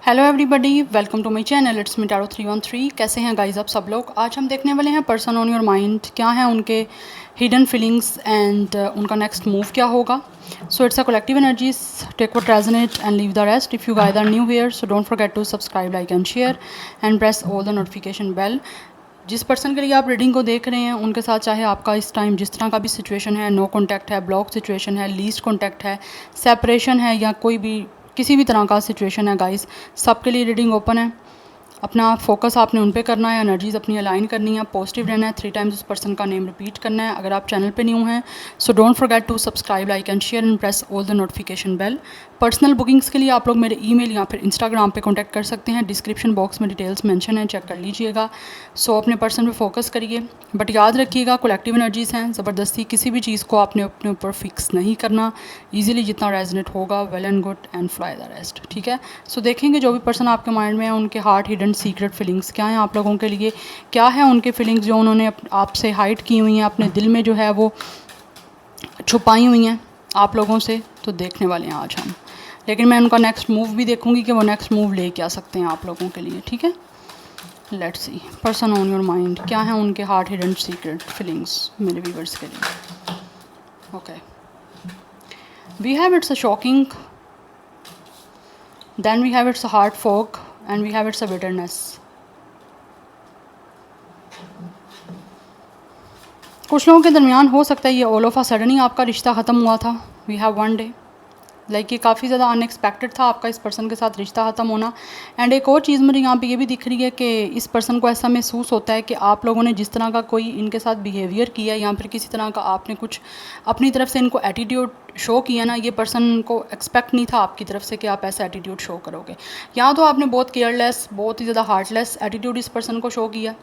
Hello everybody, welcome to my channel it's me Taro 313। कैसे हैं guys आप सब लोग। आज हम देखने वाले हैं पर्सन ऑन योर माइंड, क्या है उनके हिडन फीलिंग्स एंड उनका नेक्स्ट मूव क्या होगा। So it's a collective energies, take what resonate and leave the rest. If you guys are new here so don't forget to subscribe, like and share and press all the notification bell. जिस person के लिए आप reading को देख रहे हैं उनके साथ चाहे आपका इस टाइम जिस तरह का भी सिचुएशन है, नो कॉन्टैक्ट है, ब्लॉक सिचुएशन है, लीस्ट कॉन्टैक्ट है, सेपरेशन है या कोई भी किसी भी तरह का सिचुएशन है गाइस, सबके लिए रीडिंग ओपन है। अपना फोकस आपने उन पे करना है, एनर्जीज अपनी अलाइन करनी है, पॉजिटिव रहना है, 3 टाइम्स उस पर्सन का नेम रिपीट करना है। अगर आप चैनल पे न्यू हैं so don't forget to subscribe, like and share and press all the notification bell. Personal bookings के लिए आप लोग मेरे ईमेल या फिर इंस्टाग्राम पे कांटेक्ट कर सकते हैं। डिस्क्रिप्शन बॉक्स में डिटेल्स मेंशन है, चेक कर लीजिएगा। सो अपने पर्सन पे फोकस करिए, बट याद रखिएगा कलेक्टिव एनर्जीज़ हैं, ज़बरदस्ती किसी भी चीज़ को आपने अपने ऊपर फिक्स नहीं करना। ईजिली जितना रेजोनेट होगा well and good and fly the rest, ठीक है। सो देखेंगे जो भी पर्सन आपके माइंड में है उनके हार्ट हिडन सीक्रेट फीलिंग्स क्या हैं आप लोगों के लिए, क्या है उनके फीलिंग्स जो उन्होंने आपसे हाइड की हुई हैं, अपने दिल में जो है वो छुपाई हुई हैं आप लोगों से। तो देखने वाले हैं आज हम, लेकिन मैं उनका नेक्स्ट मूव भी देखूंगी कि वो नेक्स्ट मूव ले क्या सकते हैं आप लोगों के लिए, ठीक है। Let's see person on your mind, क्या है उनके हार्ट हिडन सीक्रेट फीलिंग्स मेरे व्यूअर्स के लिए। Okay, we have it's a shocking, then we have it's a heart fog and we have it's a bitterness. कुछ लोगों के दरमियान हो सकता है ये ऑल ऑफ अ सडन ही आपका रिश्ता ख़त्म हुआ था। We have one day, like ये काफ़ी ज़्यादा अनएक्सपेक्टेड था आपका इस पर्सन के साथ रिश्ता ख़त्म होना। एंड एक और चीज़ मुझे यहाँ पे ये भी दिख रही है कि इस पर्सन को ऐसा महसूस होता है कि आप लोगों ने जिस तरह का कोई इनके साथ बिहेवियर किया या फिर किसी तरह का आपने कुछ अपनी तरफ से इनको एटीट्यूड शो किया ना, ये पर्सन को एक्सपेक्ट नहीं था आपकी तरफ से कि आप ऐसा एटीट्यूड शो करोगे। या तो आपने बहुत केयरलेस, बहुत ही ज़्यादा हार्टलेस एटीट्यूड इस पर्सन को शो किया,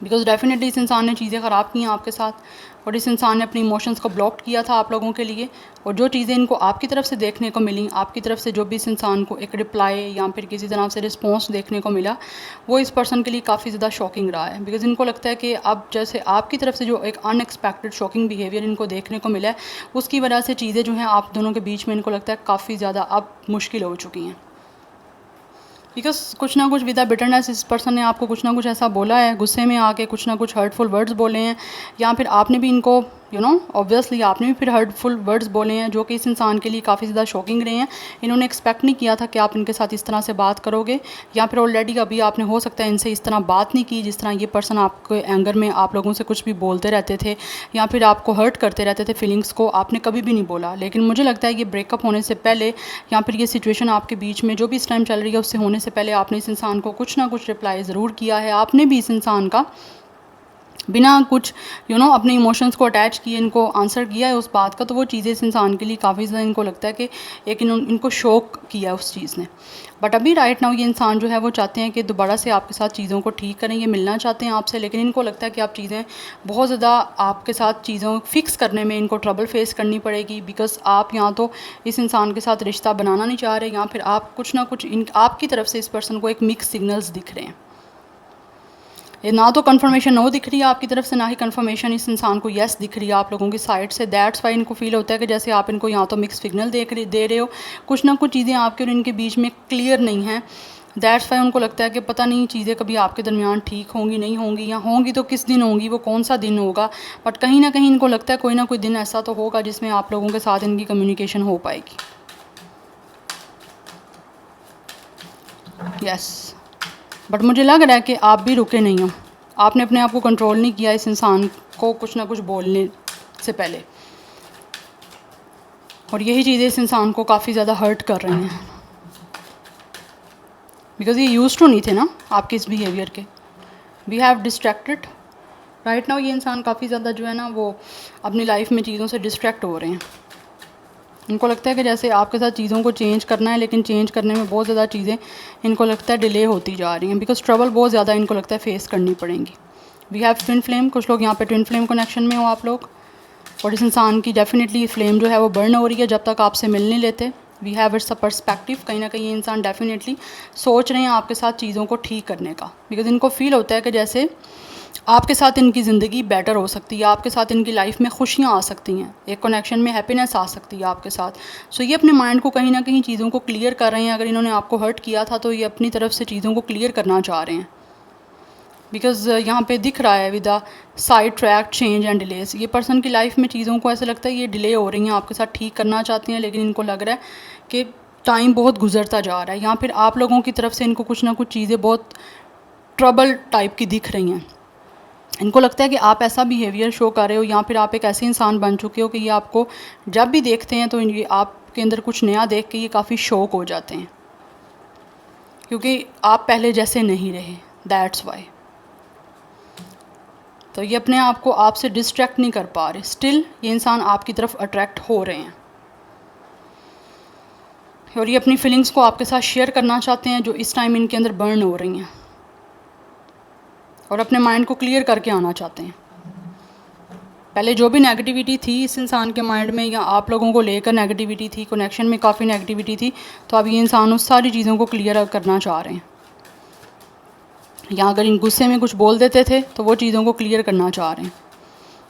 बिकॉज डेफिनेटली इस इंसान ने चीज़ें ख़राब की हैं आपके साथ और इस इंसान ने अपने इमोशंस को ब्लॉक किया था आप लोगों के लिए। और जो चीज़ें इनको आपकी तरफ से देखने को मिली, आपकी तरफ से जो भी इस इंसान को एक रिप्लाई या फिर किसी तरह से रिस्पॉन्स देखने को मिला, वो इस पर्सन के लिए काफ़ी ज़्यादा शॉकिंग रहा है। बिकॉज इनको लगता है कि अब जैसे आपकी तरफ से जो एक अनएक्सपेक्टेड शॉकिंग बिहेवियर इनको देखने को मिला है, उसकी वजह से चीज़ें जो हैं आप दोनों के बीच में इनको लगता है काफ़ी ज़्यादा अब मुश्किल हो चुकी हैं। बिकॉज कुछ ना कुछ विदा बिटरनेस इस पर्सन ने आपको कुछ ना कुछ ऐसा बोला है, गुस्से में आके कुछ ना कुछ हर्टफुल वर्ड्स बोले हैं, या फिर आपने भी इनको ऑब्वियसली आपने भी फिर हर्टफुल वर्ड्स बोले हैं जो कि इस इंसान के लिए काफ़ी ज़्यादा शॉकिंग रहे हैं। इन्होंने एक्सपेक्ट नहीं किया था कि आप इनके साथ इस तरह से बात करोगे, या फिर ऑलरेडी अभी आपने हो सकता है इनसे इस तरह बात नहीं की जिस तरह ये पर्सन आपके एंगर में आप लोगों से कुछ भी बोलते रहते थे या फिर आपको हर्ट करते रहते थे, फीलिंग्स को आपने कभी भी नहीं बोला। लेकिन मुझे लगता है ये ब्रेकअप होने से पहले या फिर ये सिचुएशन आपके बीच में जो भी इस टाइम चल रही है उससे होने से पहले आपने इस इंसान को कुछ ना कुछ रिप्लाई ज़रूर किया है। आपने भी इस इंसान का बिना कुछ अपने इमोशंस को अटैच किए इनको आंसर किया है उस बात का। तो वो चीज़ें इस इंसान के लिए काफ़ी ज़्यादा इनको लगता है कि एक इनको शौक किया है उस चीज़ ने। बट अभी राइट नाउ ये इंसान जो है वो चाहते हैं कि दोबारा से आपके साथ चीज़ों को ठीक करें, ये मिलना चाहते हैं आपसे, लेकिन इनको लगता है कि आप चीज़ें बहुत ज़्यादा आपके साथ चीज़ों फिक्स करने में इनको ट्रबल फेस करनी पड़ेगी। बिकॉज आप यहाँ तो इस इंसान के साथ रिश्ता बनाना नहीं चाह रहे, या फिर आप कुछ ना कुछ आपकी तरफ से इस पर्सन को एक मिक्स सिग्नल्स दिख रहे हैं। ये ना तो कंफर्मेशन नो दिख रही है आपकी तरफ से, ना ही कंफर्मेशन इस इंसान को येस दिख रही है आप लोगों की साइड से। दैट्स वाई इनको फील होता है कि जैसे आप इनको यहाँ तो मिक्स सिग्नल दे रहे हो, कुछ ना कुछ चीज़ें आपके और इनके बीच में क्लियर नहीं हैं। दैट्स वाई उनको लगता है कि पता नहीं चीज़ें कभी आपके दरमियान ठीक होंगी नहीं होंगी, या होंगी तो किस दिन होंगी, वो कौन सा दिन होगा। बट कहीं ना कहीं इनको लगता है कोई ना कोई दिन ऐसा तो होगा जिसमें आप लोगों के साथ इनकी कम्युनिकेशन हो पाएगी। यस, बट मुझे लग रहा है कि आप भी रुके नहीं हो, आपने अपने आप को कंट्रोल नहीं किया इस इंसान को कुछ ना कुछ बोलने से पहले, और यही चीज़ें इस इंसान को काफ़ी ज़्यादा हर्ट कर रही हैं। बिकॉज ये यूज टू नहीं थे ना आपके इस बिहेवियर के। We have distracted right now, ये इंसान काफ़ी ज़्यादा जो है ना वो अपनी लाइफ में चीज़ों से डिस्ट्रैक्ट हो रहे हैं। इनको लगता है कि जैसे आपके साथ चीज़ों को चेंज करना है, लेकिन चेंज करने में बहुत ज़्यादा चीज़ें इनको लगता है डिले होती जा रही हैं, बिकॉज ट्रबल बहुत ज़्यादा इनको लगता है फेस करनी पड़ेंगी। वी हैव ट्विन फ्लेम, कुछ लोग यहाँ पे ट्विन फ्लेम कनेक्शन में हो आप लोग, और इस इंसान की डेफिनेटली फ्लेम जो है वो बर्न हो रही है जब तक आपसे मिल नहीं लेते। We have it's a perspective, कहीं ना कहीं ये इंसान डेफिनेटली सोच रहे हैं आपके साथ चीज़ों को ठीक करने का, बिकॉज इनको फील होता है कि जैसे आपके साथ इनकी ज़िंदगी बेटर हो सकती है, आपके साथ इनकी लाइफ में खुशियाँ आ सकती हैं, एक कनेक्शन में हैप्पीनेस आ सकती है आपके साथ। सो ये अपने माइंड को कहीं ना कहीं चीज़ों को क्लियर कर रहे हैं। अगर इन्होंने आपको हर्ट किया था तो ये अपनी तरफ से चीज़ों को क्लियर करना चाह रहे हैं, बिकॉज़ यहाँ पे दिख रहा है with the side track change and delays. ये पर्सन की लाइफ में चीज़ों को ऐसा लगता है ये डिले हो रही हैं, आपके साथ ठीक करना चाहती हैं, लेकिन इनको लग रहा है कि टाइम बहुत गुजरता जा रहा है, या फिर आप लोगों की तरफ से इनको कुछ ना कुछ चीज़ें बहुत ट्रबल टाइप की दिख रही हैं। इनको लगता है कि आप ऐसा बिहेवियर शो कर रहे हो, या फिर आप एक ऐसे इंसान बन चुके हो कि ये आपको जब भी देखते हैं तो ये आपके अंदर कुछ नया देख के ये काफ़ी शौक हो जाते हैं, क्योंकि आप पहले जैसे नहीं रहे, दैट्स वाई। तो ये अपने आप को आपसे डिस्ट्रैक्ट नहीं कर पा रहे, स्टिल ये इंसान आपकी तरफ अट्रैक्ट हो रहे हैं, और ये अपनी फीलिंग्स को आपके साथ शेयर करना चाहते हैं जो इस टाइम इनके अंदर बर्न हो रही हैं, और अपने माइंड को क्लियर करके आना चाहते हैं। पहले जो भी नेगेटिविटी थी इस इंसान के माइंड में, या आप लोगों को लेकर नेगेटिविटी थी, कनेक्शन में काफ़ी नेगेटिविटी थी, तो अब ये इंसान उस सारी चीज़ों को क्लियर करना चाह रहे हैं। या अगर इन गुस्से में कुछ बोल देते थे तो वो चीज़ों को क्लियर करना चाह रहे हैं,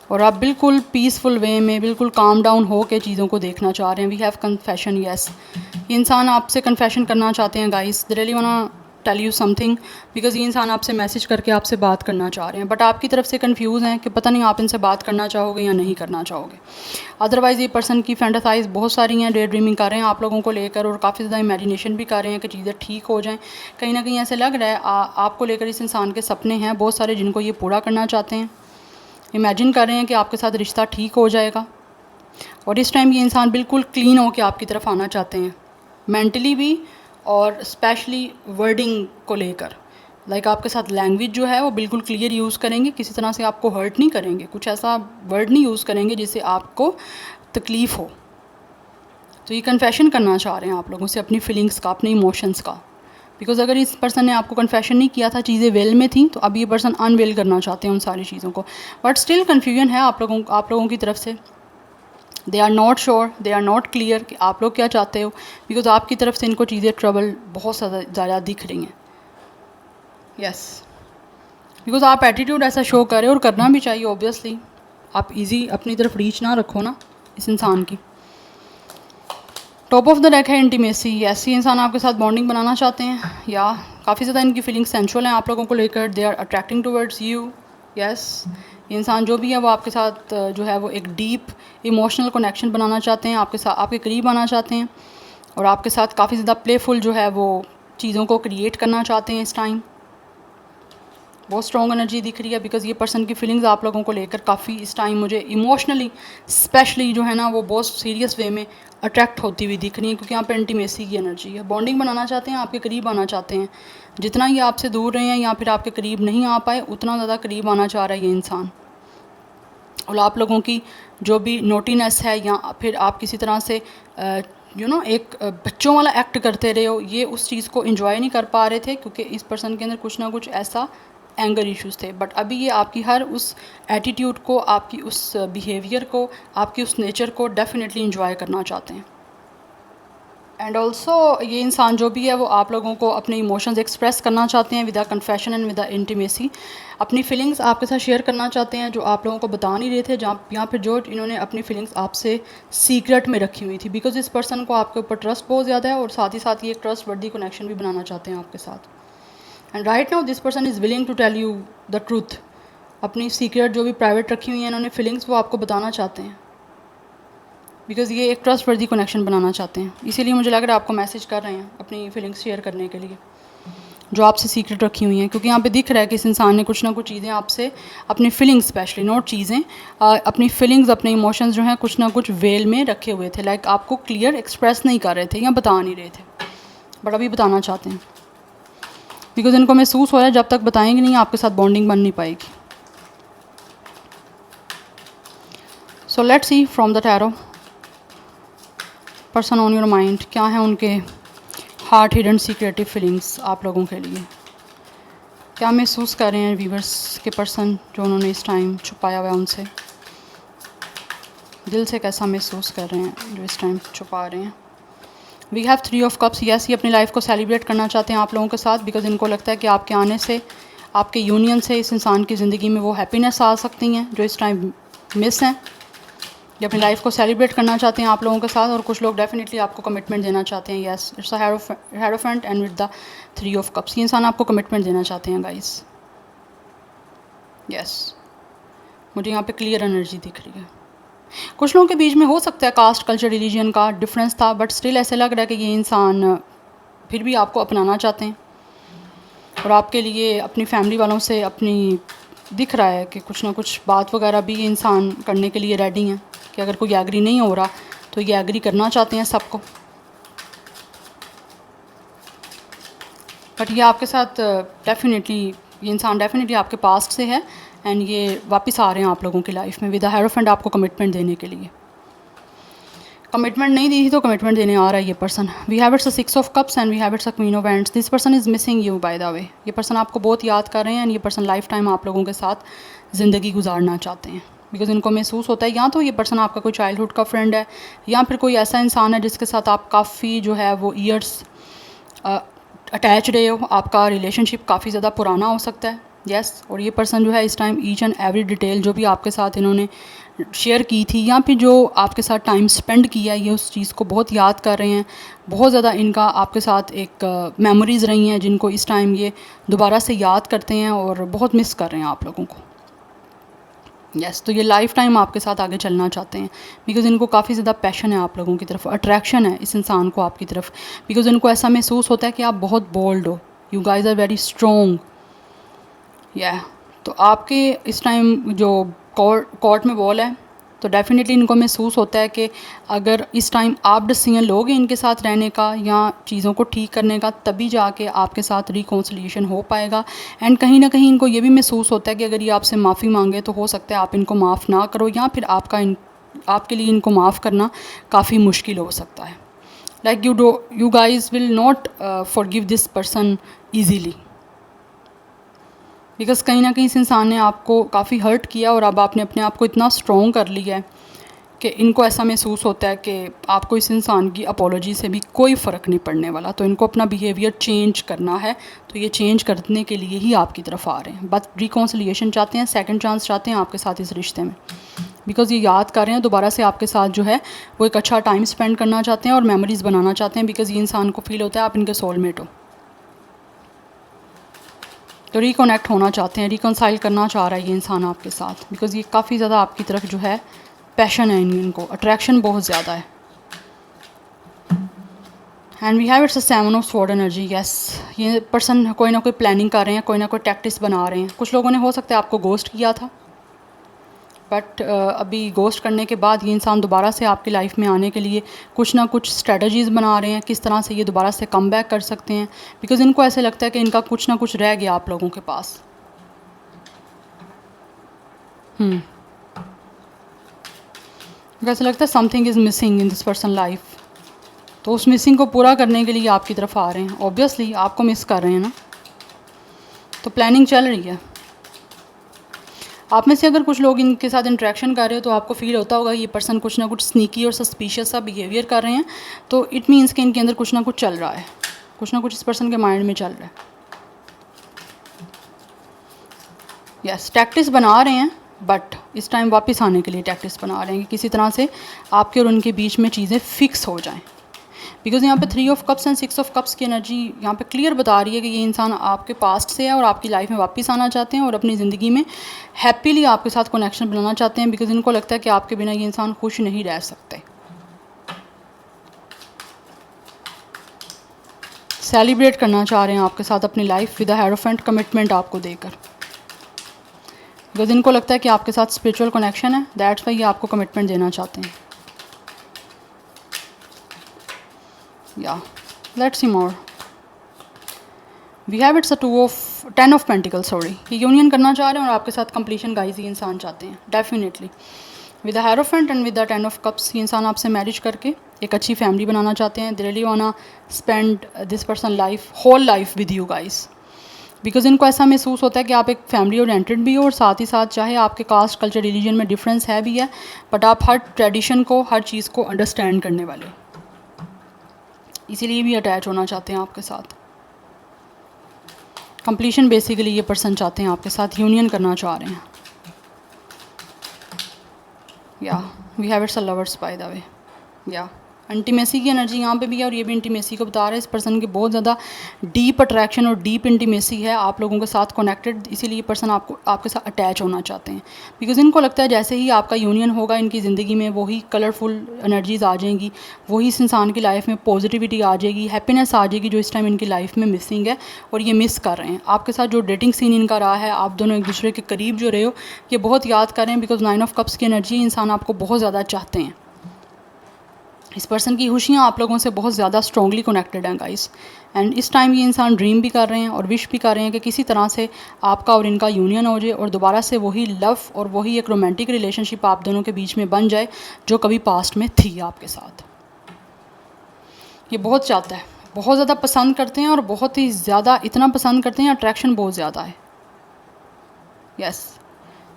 और आप बिल्कुल पीसफुल वे में बिल्कुल काम डाउन हो के चीज़ों को देखना चाह रहे हैं। वी हैव कन्फेशन, येस, ये इंसान आपसे कन्फेशन करना चाहते हैं guys, they really want tell you something, because ये इंसान आपसे मैसेज करके आपसे बात करना चाह रहे हैं, बट आपकी तरफ से कंफ्यूज हैं कि पता नहीं आप इनसे बात करना चाहोगे या नहीं करना चाहोगे। अदरवाइज़ ये पर्सन की फैंटासाइज बहुत सारी हैं, डे ड्रीमिंग कर रहे हैं आप लोगों को लेकर, और काफ़ी ज़्यादा इमेजिनेशन भी कर रहे हैं कि चीज़ें ठीक हो जाएं। कहीं ना कहीं ऐसे लग रहा है आपको लेकर इस इंसान के सपने हैं बहुत सारे जिनको ये पूरा करना चाहते हैं। इमेजिन कर रहे हैं कि आपके साथ रिश्ता ठीक हो जाएगा, और इस टाइम ये इंसान बिल्कुल क्लीन हो के आपकी तरफ आना चाहते हैं, मेंटली भी और स्पेशली वर्डिंग को लेकर। लाइक आपके साथ लैंग्वेज जो है वो बिल्कुल क्लियर यूज़ करेंगे, किसी तरह से आपको हर्ट नहीं करेंगे, कुछ ऐसा वर्ड नहीं यूज़ करेंगे जिससे आपको तकलीफ़ हो। तो ये कन्फेशन करना चाह रहे हैं आप लोगों से अपनी फीलिंग्स का, अपने इमोशंस का, बिकॉज अगर इस पर्सन ने आपको कन्फेशन नहीं किया था, चीज़ें वेल में थी, तो अब ये पर्सन अनवेल करना चाहते हैं उन सारी चीज़ों को, बट स्टिल कन्फ्यूजन है आप लोगों की तरफ से। They are not sure, they are not clear कि आप लोग क्या चाहते हो, बिकॉज आपकी तरफ से इनको चीज़ें ट्रबल बहुत ज़्यादा दिख रही हैं। यस, बिकॉज आप एटीट्यूड ऐसा शो करें, और करना भी चाहिए ऑब्वियसली, आप इजी अपनी तरफ रीच ना रखो ना इस इंसान की। टॉप ऑफ द डेक है इंटीमेसी, ऐसी इंसान आपके साथ बॉन्डिंग बनाना चाहते हैं, या काफ़ी ज़्यादा इनकी फीलिंग्स सेंसुअल हैं आप लोगों को लेकर, they are attracting towards you. Yes, इंसान जो भी है वो आपके साथ जो है वो एक डीप इमोशनल कनेक्शन बनाना चाहते हैं, आपके साथ आपके करीब आना चाहते हैं, और आपके साथ काफ़ी ज़्यादा प्लेफुल जो है वो चीज़ों को क्रिएट करना चाहते हैं। इस टाइम बहुत स्ट्रॉन्ग एनर्जी दिख रही है, बिकॉज ये पर्सन की फीलिंग्स आप लोगों को लेकर काफ़ी इस टाइम मुझे इमोशनली स्पेशली जो है ना वो बहुत सीरियस वे में अट्रैक्ट होती हुई दिख रही है, क्योंकि यहाँ पे इंटीमेसी की एनर्जी है, बॉन्डिंग बनाना चाहते हैं, आपके करीब आना चाहते हैं। जितना ये आपसे दूर रहे हैं या फिर आपके करीब नहीं आ पाए, उतना ज़्यादा करीब आना चाह रहा है ये इंसान। और आप लोगों की जो भी नोटीनेस है, या फिर आप किसी तरह से एक बच्चों वाला एक्ट करते रहे हो, ये उस चीज़ को एंजॉय नहीं कर पा रहे थे, क्योंकि इस पर्सन के अंदर कुछ ना कुछ ऐसा एंगर इश्यूज़ थे। बट अभी ये आपकी हर उस एटीट्यूड को, आपकी उस बिहेवियर को, आपकी उस नेचर को डेफिनेटली एंजॉय करना चाहते हैं। एंड ऑल्सो ये इंसान जो भी है वो आप लोगों को अपने इमोशंस एक्सप्रेस करना चाहते हैं with a confession and with a intimacy. अपनी फीलिंग्स आपके साथ शेयर करना चाहते हैं जो आप लोगों को बता नहीं रहे थे, जहाँ यहाँ फिर जो इन्होंने अपनी फीलिंग्स आपसे सीक्रेट में रखी हुई थी, बिकॉज इस पर्सन को आपके ऊपर ट्रस्ट बहुत ज़्यादा है, और साथ ही साथ ये एक ट्रस्ट वर्दी कनेक्शन भी बनाना चाहते हैं आपके साथ। And right now this person is willing to tell you the truth. अपनी सीक्रेट जो भी प्राइवेट रखी हुई हैं इन्होंने फीलिंग्स, वो आपको बताना चाहते हैं, बिकॉज़ ये एक ट्रस्ट वर्दी कनेक्शन बनाना चाहते हैं। इसीलिए मुझे लग रहा है आपको मैसेज कर रहे हैं अपनी फीलिंग्स शेयर करने के लिए जो आपसे सीक्रेट रखी हुई हैं, क्योंकि यहाँ पे दिख रहा है कि इस इंसान ने कुछ ना कुछ चीज़ें आपसे, अपनी फीलिंग्स स्पेशली, नॉट चीज़ें, अपनी फीलिंग्स, अपने इमोशंस जो हैं कुछ ना कुछ वेल में रखे हुए थे, लाइक आपको क्लियर एक्सप्रेस नहीं कर रहे थे या बता नहीं रहे थे, बट अभी बताना चाहते हैं, बिकॉज इनको महसूस हो रहा है जब तक बताएंगे नहीं आपके साथ बॉन्डिंग बन नहीं पाएगी। So let's see from the tarot person on your mind, क्या है उनके हार्ट हिडन सीक्रेटिव फीलिंग्स आप लोगों के लिए, क्या महसूस कर रहे हैं व्यूअर्स के पर्सन जो उन्होंने इस टाइम छुपाया हुआ है उनसे, दिल से कैसा महसूस कर रहे हैं जो इस टाइम छुपा रहे हैं। We have 3 of cups, yes, ये अपनी लाइफ को सेलिब्रेट करना चाहते हैं आप लोगों के साथ, बिकॉज इनको लगता है कि आपके आने से आपके यूनियन से इस इंसान की ज़िंदगी में वो हैप्पीनेस आ सकती हैं जो इस टाइम मिस हैं, जो अपनी लाइफ को सेलिब्रेट करना चाहते हैं आप लोगों के साथ। और कुछ लोग डेफिनेटली आपको कमिटमेंट देना चाहते हैं। Yes, it's a hierophant and with the 3 of cups. ये इंसान आपको कमिटमेंट देना चाहते हैं गाइस। यस, मुझे यहाँ पे क्लियर एनर्जी दिख रही है। कुछ लोगों के बीच में हो सकता है कास्ट, कल्चर, रिलीजन का डिफरेंस था, बट स्टिल ऐसे लग रहा है कि ये इंसान फिर भी आपको अपनाना चाहते हैं और आपके लिए अपनी फैमिली वालों से अपनी दिख रहा है कि कुछ ना कुछ बात वगैरह भी ये इंसान करने के लिए रेडी हैं कि अगर कोई एग्री नहीं हो रहा तो ये एग्री करना चाहते हैं सबको। बट ये आपके साथ डेफिनेटली, ये इंसान डेफिनेटली आपके पास्ट से है एंड ये वापस आ रहे हैं आप लोगों की लाइफ में विद द हेरोफेंट आपको कमिटमेंट देने के लिए। कमिटमेंट नहीं दी थी तो कमिटमेंट देने आ रहा है ये person. We have it's a 6 of cups and we have it's a queen of wands. This person is missing you by the way. ये पर्सन आपको बहुत याद कर रहे हैं एंड ये पर्सन लाइफ टाइम आप लोगों के साथ ज़िंदगी गुजारना चाहते हैं बिकॉज इनको महसूस होता है या तो ये पर्सन आपका कोई चाइल्डहुड का फ्रेंड है या फिर कोई ऐसा इंसान है जिसके साथ आप काफ़ी जो है वो ईयर्स अटैच रहे हो, आपका रिलेशनशिप काफ़ी ज़्यादा पुराना हो सकता है। यस, और ये पर्सन जो है इस time each and every detail जो भी आपके साथ इन्होंने शेयर की थी या फिर जो आपके साथ टाइम स्पेंड किया, ये उस चीज़ को बहुत याद कर रहे हैं। बहुत ज़्यादा इनका आपके साथ एक मेमोरीज़ रही हैं जिनको इस टाइम ये दोबारा से याद करते हैं और बहुत मिस कर रहे हैं आप लोगों को। यस, तो ये लाइफ टाइम आपके साथ आगे चलना चाहते हैं बिकॉज़ इनको काफ़ी ज़्यादा पैशन है आप लोगों की तरफ, अट्रैक्शन है इस इंसान को आपकी तरफ बिकॉज़ इनको ऐसा महसूस होता है कि आप बहुत बोल्ड हो, you guys are very strong. तो आपके इस टाइम जो कोर्ट में बॉल है तो डेफिनेटली इनको महसूस होता है कि अगर इस टाइम आप डिसीजन लोगे इनके साथ रहने का या चीज़ों को ठीक करने का तभी जाके आपके साथ रिकॉन्सिलिएशन हो पाएगा। एंड कहीं ना कहीं इनको ये भी महसूस होता है कि अगर ये आपसे माफ़ी मांगे तो हो सकता है आप इनको माफ़ ना करो या फिर आपके लिए इनको माफ़ करना काफ़ी मुश्किल हो सकता है। Like you guys will not forgive this person easily because कहीं ना कहीं इस इंसान ने आपको काफ़ी हर्ट किया और अब आपने अपने आप को इतना स्ट्रॉन्ग कर लिया है कि इनको ऐसा महसूस होता है कि आपको इस इंसान की अपॉलोजी से भी कोई फ़र्क नहीं पड़ने वाला, तो इनको अपना बिहेवियर चेंज करना है। तो ये चेंज करने के लिए ही आपकी तरफ आ रहे हैं, बस रिकॉन्सिलिएशन चाहते हैं, सेकंड चांस चाहते हैं आपके साथ इस रिश्ते में बिकॉज़ ये याद कर रहे हैं दोबारा से आपके साथ जो है वो एक अच्छा टाइम स्पेंड करना चाहते हैं और मेमोरीज़ बनाना चाहते हैं बिकॉज़ ये इंसान को फील होता है आप इनके सोलमेट हो। तो रिकनेक्ट होना चाहते हैं, रिकनसाइल करना चाह रहा है ये इंसान आपके साथ बिकॉज़ ये काफ़ी ज़्यादा आपकी तरफ जो है पैशन है, इनको अट्रैक्शन बहुत ज़्यादा है। And we have it's a 7 of sword energy. Yes, ये पर्सन कोई ना कोई प्लानिंग कर रहे हैं, कोई ना कोई टैक्टिक्स बना रहे हैं। कुछ लोगों ने हो सकता है आपको गोस्ट किया था बट अभी गोस्ट करने के बाद ये इंसान दोबारा से आपकी लाइफ में आने के लिए कुछ ना कुछ स्ट्रेटजीज़ बना रहे हैं किस तरह से ये दोबारा से कम बैक कर सकते हैं बिकॉज़ इनको ऐसे लगता है कि इनका कुछ ना कुछ रह गया आप लोगों के पास। ऐसा लगता है something is missing in this person life, तो उस मिसिंग को पूरा करने के लिए आपकी तरफ आ रहे हैं। ऑब्वियसली आपको मिस कर रहे हैं ना, तो प्लानिंग चल रही है। आप में से अगर कुछ लोग इनके साथ इंटरेक्शन कर रहे हो तो आपको फील होता होगा ये पर्सन कुछ ना कुछ स्नीकी और सस्पिशियस सा बिहेवियर कर रहे हैं, तो इट मीन्स कि इनके अंदर कुछ ना कुछ चल रहा है, कुछ ना कुछ इस पर्सन के माइंड में चल रहा है। यस, टैक्टिक्स बना रहे हैं बट इस टाइम वापस आने के लिए टैक्टिक्स बना रहे हैं कि किसी तरह से आपके और उनके बीच में चीज़ें फिक्स हो जाएं बिकॉज़ यहाँ पे 3 of cups and 6 of cups की एनर्जी यहाँ पे क्लियर बता रही है कि ये इंसान आपके पास्ट से है और आपकी लाइफ में वापस आना चाहते हैं और अपनी ज़िंदगी में हैप्पीली आपके साथ कनेक्शन बनाना चाहते हैं बिकॉज़ इनको लगता है कि आपके बिना ये इंसान खुश नहीं रह सकते। सेलिब्रेट करना चाह रहे हैं आपके साथ अपनी life with a hierophant commitment आपको देकर बिकॉज़ इनको लगता है कि आपके साथ स्पिरिचुअल कनेक्शन है, दैट्स वाई ये आपको कमिटमेंट देना चाहते हैं। Yeah let's see more. We have it's a 10 of pentacles, sorry, ये यूनियन करना चाह रहे हैं और आपके साथ कंप्लीशन गाइस ये इंसान चाहते हैं definitely with the hierophant and with the 10 of cups. ये इंसान आपसे मैरिज करके एक अच्छी फैमिली बनाना चाहते हैं। They really wanna spend this person life, whole life with you guys because इनको ऐसा महसूस होता है कि आप एक फैमिली ओरिएंटेड भी हो और साथ ही साथ चाहे आपके कास्ट, कल्चर, रिलीजन में डिफरेंस है भी है बट आप हर ट्रेडिशन को, हर चीज़ को अंडरस्टैंड करने वाले, इसीलिए भी अटैच होना चाहते हैं आपके साथ। कंप्लीशन बेसिकली ये पर्सन चाहते हैं आपके साथ, यूनियन करना चाह रहे हैं। Yeah we have it's a lovers by the way. या इंटीमेसी की एनर्जी यहाँ पे भी है और ये भी इंटीमेसी को बता रहा है। इस पर्सन की बहुत ज़्यादा डीप अट्रैक्शन और डीप इंटीमेसी है आप लोगों के साथ कनेक्टेड, इसीलिए ये पर्सन आपके साथ अटैच होना चाहते हैं। बिकॉज इनको लगता है जैसे ही आपका यूनियन होगा इनकी ज़िंदगी में वही कलरफुल एनर्जीज आ जाएंगी, वही इस इंसान की लाइफ में पॉजिटिविटी आ जाएगी, हैप्पीनेस आ जाएगी जो इस टाइम इनकी लाइफ में मिसिंग है और ये मिस कर रहे हैं। आपके साथ जो डेटिंग सीन इनका रहा है, आप दोनों एक दूसरे के करीब जो रहे हो, ये बहुत याद कर रहे हैं। बिकॉज 9 ऑफ कप्स की एनर्जी, इंसान आपको बहुत ज़्यादा चाहते हैं। इस पर्सन की खुशियाँ आप लोगों से बहुत ज़्यादा स्ट्रॉन्गली कनेक्टेड हैं गाइस। एंड इस टाइम ये इंसान ड्रीम भी कर रहे हैं और विश भी कर रहे हैं कि किसी तरह से आपका और इनका यूनियन हो जाए और दोबारा से वही लव और वही एक रोमांटिक रिलेशनशिप आप दोनों के बीच में बन जाए जो कभी पास्ट में थी आपके साथ। ये बहुत चाहता है, बहुत ज़्यादा पसंद करते हैं और बहुत ही ज़्यादा इतना पसंद करते हैं, अट्रैक्शन बहुत ज़्यादा है। यस,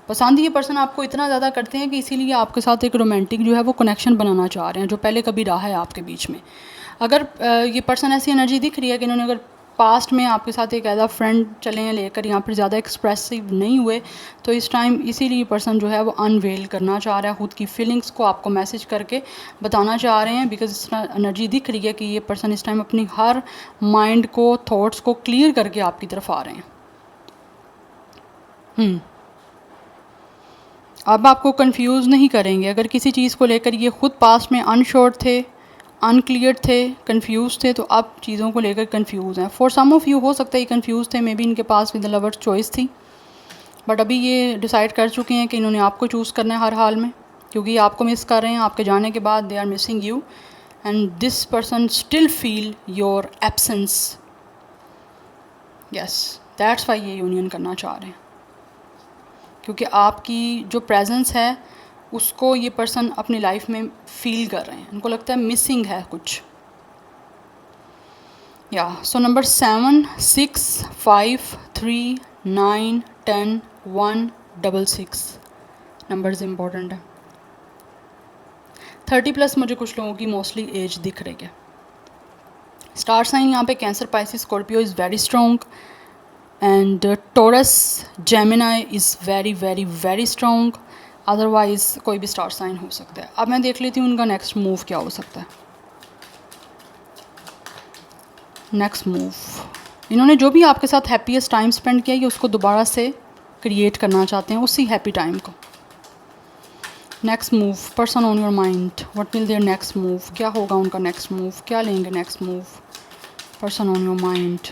पसंद ये पर्सन आपको इतना ज़्यादा करते हैं कि इसीलिए आपके साथ एक रोमांटिक जो है वो कनेक्शन बनाना चाह रहे हैं जो पहले कभी रहा है आपके बीच में। अगर ये पर्सन ऐसी एनर्जी दिख रही है कि इन्होंने अगर पास्ट में आपके साथ एक एज अ फ्रेंड चले हैं लेकर यहाँ पर ज़्यादा एक्सप्रेसिव नहीं हुए, तो इस टाइम इसीलिए पर्सन जो है वो अनवेल करना चाह रहा है, खुद की फीलिंग्स को आपको मैसेज करके बताना चाह रहे हैं। बिकॉज इस एनर्जी दिख रही है कि ये पर्सन इस टाइम अपनी हर माइंड को, थॉट्स को क्लियर करके आपकी तरफ आ रहे हैं। अब आपको कंफ्यूज नहीं करेंगे। अगर किसी चीज़ को लेकर ये खुद पास्ट में अनश्योर थे, अनक्लियर थे, कंफ्यूज थे, तो अब चीज़ों को लेकर कंफ्यूज हैं। फॉर सम ऑफ यू हो सकता है ये कंफ्यूज थे, मे बी इनके पास विद द लवर्स चॉइस थी, बट अभी ये डिसाइड कर चुके हैं कि इन्होंने आपको चूज़ करना है हर हाल में, क्योंकि आपको मिस कर रहे हैं। आपके जाने के बाद they are missing you and this person still feel your absence. Yes, that's why ये यूनियन करना चाह रहे हैं, क्योंकि आपकी जो प्रेजेंस है उसको ये पर्सन अपनी लाइफ में फील कर रहे हैं। उनको लगता है मिसिंग है कुछ। या सो नंबर 7, 6, 5, 3, 9, 10, 1, 6 नंबर्स इम्पोर्टेंट है। 30+ मुझे कुछ लोगों की मोस्टली एज दिख रही है। स्टार साइन यहाँ पे cancer, Pisces, Scorpio is very strong and taurus, Gemini is very very very strong. Otherwise कोई भी स्टार साइन हो सकता है। अब मैं देख लेती हूँ उनका नेक्स्ट मूव क्या हो सकता है। नेक्स्ट मूव, इन्होंने जो भी आपके साथ हैप्पीएस्ट टाइम स्पेंड किया ये उसको दोबारा से क्रिएट करना चाहते हैं, उसी हैप्पी टाइम को। Next move, person on your mind, what will their next move, क्या होगा उनका नेक्स्ट मूव, क्या लेंगे next move. Person on your mind,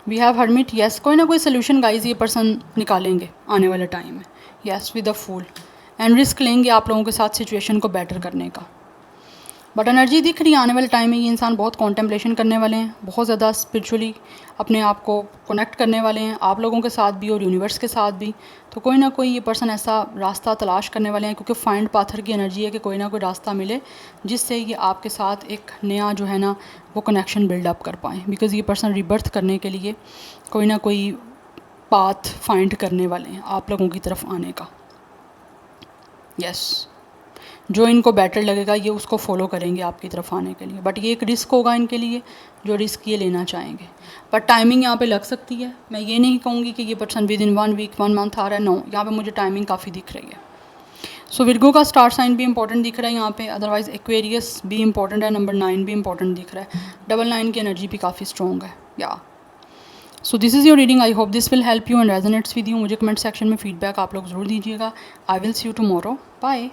we have hermit. Yes, कोई ना कोई सोल्यूशन गाइज ये पर्सन निकालेंगे आने वाले टाइम में। Yes, with a fool, and risk लेंगे आप लोगों के साथ सिचुएशन को बेटर करने का। बट एनर्जी दिख रही है आने वाले टाइम में ये इंसान बहुत कॉन्टेम्पलेशन करने वाले हैं, बहुत ज़्यादा स्पिरिचुअली अपने आप को कनेक्ट करने वाले हैं, आप लोगों के साथ भी और यूनिवर्स के साथ भी। तो कोई ना कोई ये पर्सन ऐसा रास्ता तलाश करने वाले हैं, क्योंकि फाइंड पाथर की एनर्जी है कि कोई ना कोई रास्ता मिले जिससे ये आपके साथ एक नया जो है ना वो कनेक्शन बिल्डअप कर पाएँ। बिकॉज़ ये पर्सन रिबर्थ करने के लिए कोई ना कोई पाथ फाइंड करने वाले हैं आप लोगों की तरफ आने का। यस, जो इनको बेटर लगेगा ये उसको फॉलो करेंगे आपकी तरफ आने के लिए। बट ये एक रिस्क होगा इनके लिए, जो रिस्क ये लेना चाहेंगे। बट टाइमिंग यहाँ पे लग सकती है। मैं ये नहीं कहूँगी कि ये person within 1 week 1 month आ रहा है। नो, यहाँ पे मुझे टाइमिंग काफ़ी दिख रही है। सो विर्गो का स्टार साइन भी इंपॉर्टेंट दिख रहा है यहाँ पे। अदरवाइज एक्वेरियस भी इंपॉर्टेंट है। नंबर 9 भी इंपॉर्टेंट दिख रहा है। 9 की एनर्जी भी काफ़ी स्ट्रॉन्ग है। Yeah so this is your reading. I hope this will help you and resonates with you. मुझे कमेंट सेक्शन में फीडबैक आप लोग ज़रूर दीजिएगा। I will see you tomorrow. Bye.